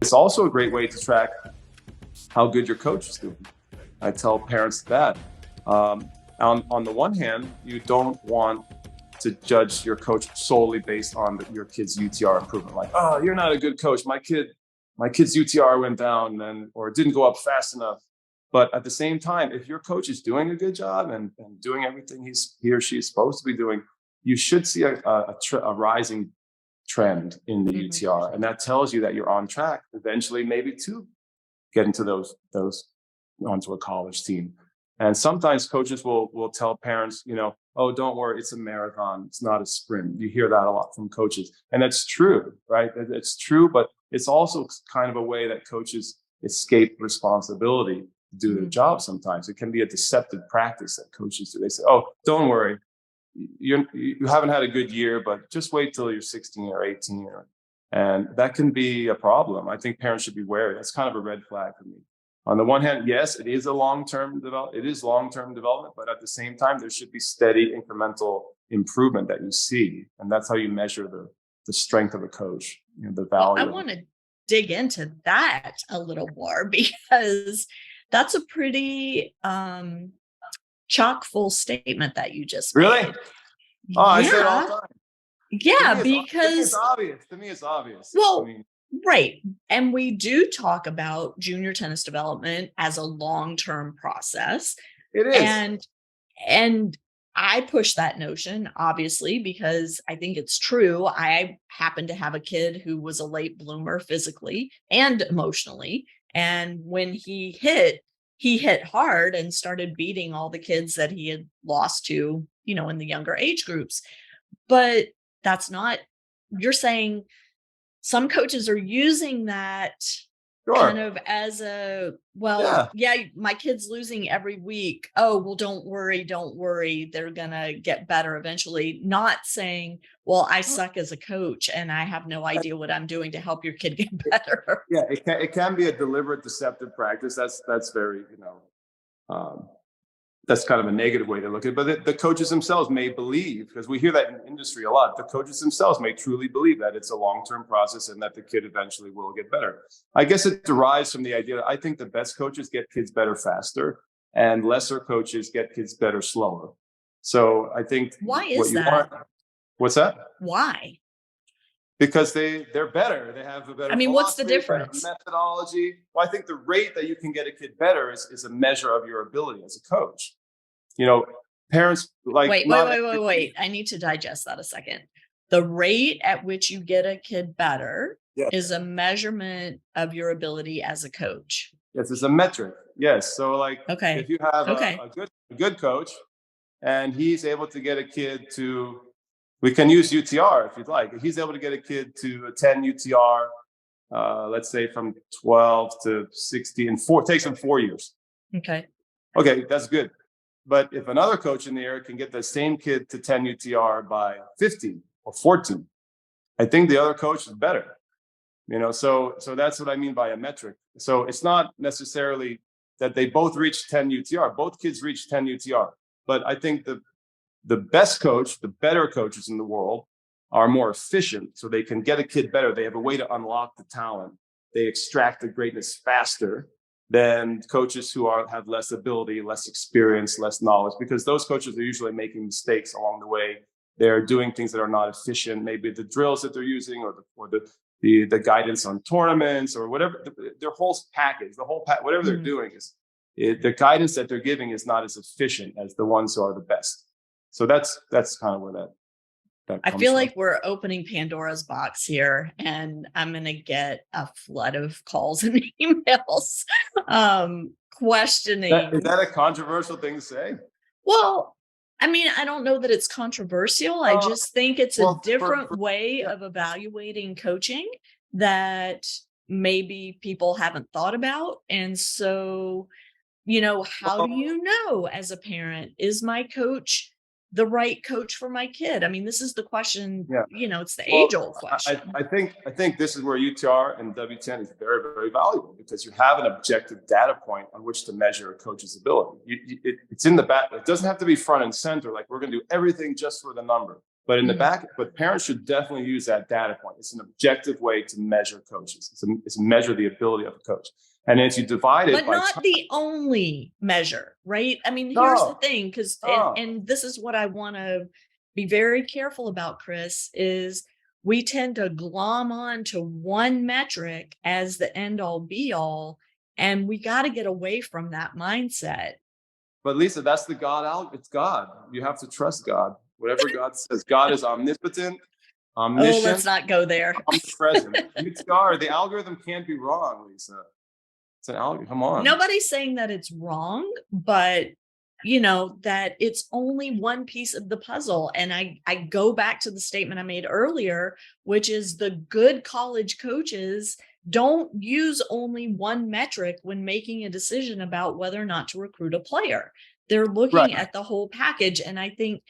It's also a great way to track how good your coach is doing. I tell parents that. On the one hand, you don't want to judge your coach solely based on your kid's UTR improvement. Like, oh, you're not a good coach. My kid's UTR went down or didn't go up fast enough. But at the same time, if your coach is doing a good job and doing everything he or she is supposed to be doing, you should see a rising trend in the UTR, and that tells you that you're on track eventually, maybe to get into those onto a college team. And sometimes coaches will tell parents, oh, don't worry, it's a marathon, it's not a sprint. You hear that a lot from coaches, and that's true, right? It's true, but it's also kind of a way that coaches escape responsibility to do their job. Sometimes it can be a deceptive practice that coaches do. They say, oh, don't worry, you haven't had a good year, but just wait till you're 16 or 18, and that can be a problem. I think parents should be wary. That's kind of a red flag for me. On the one hand, yes, it is long-term development, but at the same time, there should be steady incremental improvement that you see, and that's how you measure the strength of a coach. The value. Well, I want to dig into that a little more, because that's a pretty chock full statement that you just really made. Oh, I say it all the time. Yeah, to me, it's obvious. To me, it's obvious. Well, right. And we do talk about junior tennis development as a long-term process. It is. And I push that notion, obviously, because I think it's true. I happen to have a kid who was a late bloomer physically and emotionally. And when he hit hard and started beating all the kids that he had lost to, in the younger age groups. But that's not, you're saying some coaches are using that kind of as my kid's losing every week. Oh, well, don't worry. They're going to get better eventually. Not saying, well, I suck as a coach and I have no idea what I'm doing to help your kid get better. Yeah, it can be a deliberate deceptive practice. That's very, that's kind of a negative way to look at it. But the coaches themselves may believe, because we hear that in industry a lot, the coaches themselves may truly believe that it's a long-term process and that the kid eventually will get better. I guess it derives from the idea that I think the best coaches get kids better faster and lesser coaches get kids better slower. So I think why is that? What's that? Why? Because they're better. They have a better. What's the difference? Methodology. Well, I think the rate that you can get a kid better is a measure of your ability as a coach. Parents like. Wait. I need to digest that a second. The rate at which you get a kid better is a measurement of your ability as a coach. Yes, it's a metric. Yes. So if you have a good coach and he's able to get a kid to. We can use UTR if you'd like. If he's able to get a kid to a 10 UTR, let's say from 12 to 60 and it takes him 4 years. Okay, that's good. But if another coach in the area can get the same kid to 10 UTR by 15 or 14, I think the other coach is better. So that's what I mean by a metric. So it's not necessarily that they both reach 10 UTR. Both kids reach 10 UTR. But I think the best coach, the better coaches in the world are more efficient, so they can get a kid better. They have a way to unlock the talent. They extract the greatness faster than coaches who have less ability, less experience, less knowledge, because those coaches are usually making mistakes along the way. They're doing things that are not efficient. Maybe the drills that they're using or the guidance on tournaments or whatever, their whole package, whatever they're doing the guidance that they're giving is not as efficient as the ones who are the best. So that's kind of where that I feel like we're opening Pandora's box here, and I'm going to get a flood of calls and emails questioning. Is that a controversial thing to say? Well, I don't know that it's controversial. I just think it's a different way of evaluating coaching that maybe people haven't thought about. And so, how do you know as a parent, is my coach the right coach for my kid? This is the question. It's the age-old question. I think this is where UTR and WTN is very, very valuable, because you have an objective data point on which to measure a coach's ability. It's in the back. It doesn't have to be front and center. Like, we're going to do everything just for the number. But in the Mhm. back, but parents should definitely use that data point. It's an objective way to measure coaches. It's a measure the ability of a coach. And as you divide it But by not time, the only measure, right? I mean, here's the no, thing, because no. and this is what I want to be very careful about, Chris, is we tend to glom on to one metric as the end all be all, and we got to get away from that mindset. But Lisa, that's the God out. It's God. You have to trust God. Whatever God says. God is omnipotent, Oh, let's omniscient, not go there. omnipresent. UTR, the algorithm can't be wrong, Lisa. It's an algorithm. Come on. Nobody's saying that it's wrong, but that it's only one piece of the puzzle. And I go back to the statement I made earlier, which is the good college coaches don't use only one metric when making a decision about whether or not to recruit a player. They're Right. looking at the whole package. And I think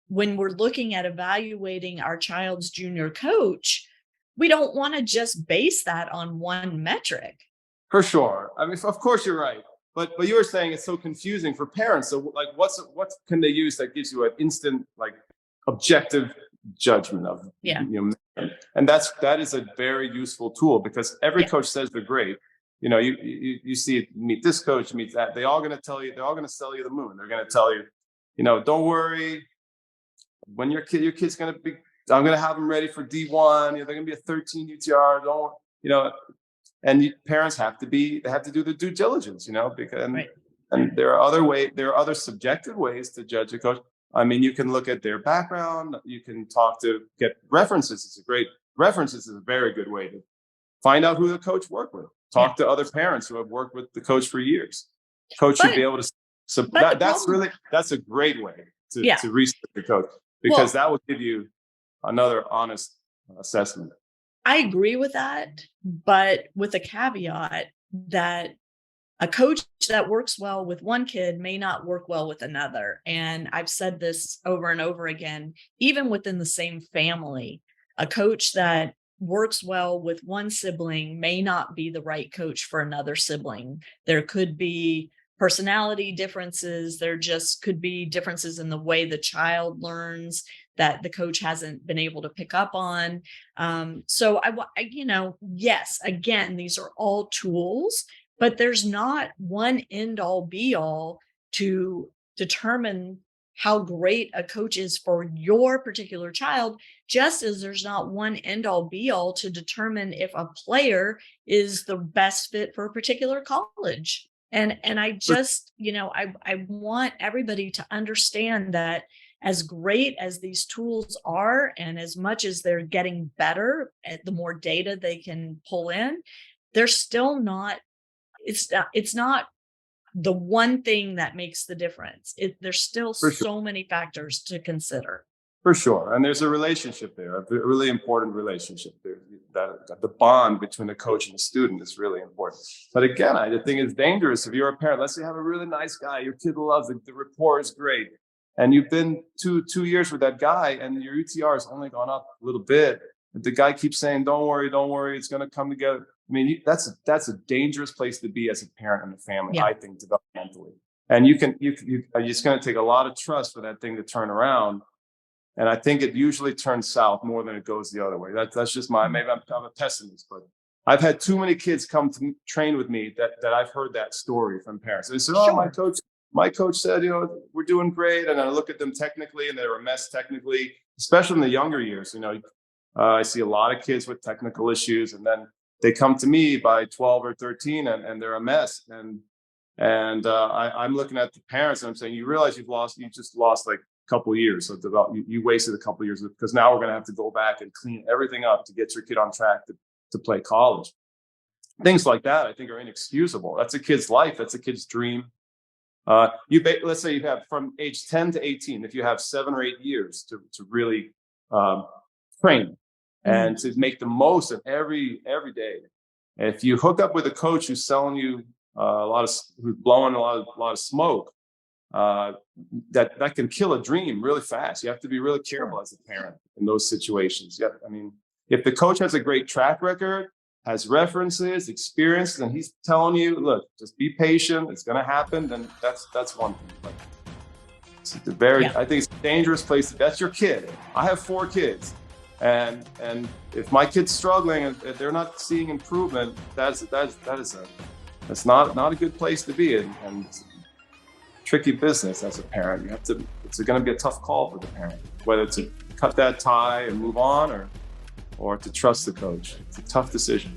when we're looking at evaluating our child's junior coach, we don't want to just base that on one metric. For sure. I mean, of course you're right. But you were saying it's so confusing for parents. So like what can they use that gives you an instant like objective judgment of Yeah. and that is a very useful tool because every Yeah. coach says they're great. You see it, meet this coach, meet that. They're all gonna sell you the moon. They're gonna tell you, don't worry, when your kid's gonna be, I'm gonna have them ready for D1, they're gonna be a 13 UTR, don't you know and parents have to do the due diligence, because Right. and there are other subjective ways to judge a coach. I mean, you can look at their background, you can get references. References is a very good way to find out who the coach worked with. Yeah. Talk to other parents who have worked with the coach for years. Coach should be able to. So but that's a great way Yeah. to research the coach because that will give you another honest assessment. I agree with that, but with a caveat that a coach that works well with one kid may not work well with another. And I've said this over and over again, even within the same family, a coach that works well with one sibling may not be the right coach for another sibling. There could be personality differences. There just could be differences in the way the child learns that the coach hasn't been able to pick up on. So yes, again, these are all tools, but there's not one end all be all to determine how great a coach is for your particular child, just as there's not one end all be all to determine if a player is the best fit for a particular college. And I just, I want everybody to understand that as great as these tools are, and as much as they're getting better, the more data they can pull in, they're still not, it's not the one thing that makes the difference. There's still so many factors to consider. For sure. And there's a relationship there, a really important relationship there. That the bond between the coach and the student is really important. But again, I think it's dangerous if you're a parent. Let's say you have a really nice guy, your kid loves it, the rapport is great. And you've been two years with that guy and your UTR has only gone up a little bit. But the guy keeps saying, don't worry, it's going to come together. I mean, that's a dangerous place to be as a parent and a family, I think, developmentally. And it's going to take a lot of trust for that thing to turn around. And I think it usually turns south more than it goes the other way. That's just maybe I'm a pessimist, but I've had too many kids come to train with me that I've heard that story from parents. They said, "Oh, my coach said, we're doing great." And I look at them technically and they're a mess technically, especially in the younger years. I see a lot of kids with technical issues and then they come to me by 12 or 13 and they're a mess. And I'm looking at the parents and I'm saying, you realize you just lost like a couple of years. So you wasted a couple of years because now we're going to have to go back and clean everything up to get your kid on track to play college. Things like that, I think, are inexcusable. That's a kid's life. That's a kid's dream. Let's say you have from age 10 to 18, if you have 7 or 8 years to really train and to make the most of every day. If you hook up with a coach who's selling you who's blowing a lot of smoke, that can kill a dream really fast. You have to be really careful as a parent in those situations. Yeah, I mean, if the coach has a great track record, has references, experience, and he's telling you, look, just be patient, it's going to happen, then that's one thing. But It's a very, Yeah. I think it's a dangerous place. That's your kid. I have 4 kids, and if my kid's struggling and if they're not seeing improvement, that's not a good place to be in, and it's a tricky business as a parent. You have to. It's going to be a tough call for the parent, whether to cut that tie and move on, or to trust the coach. It's a tough decision.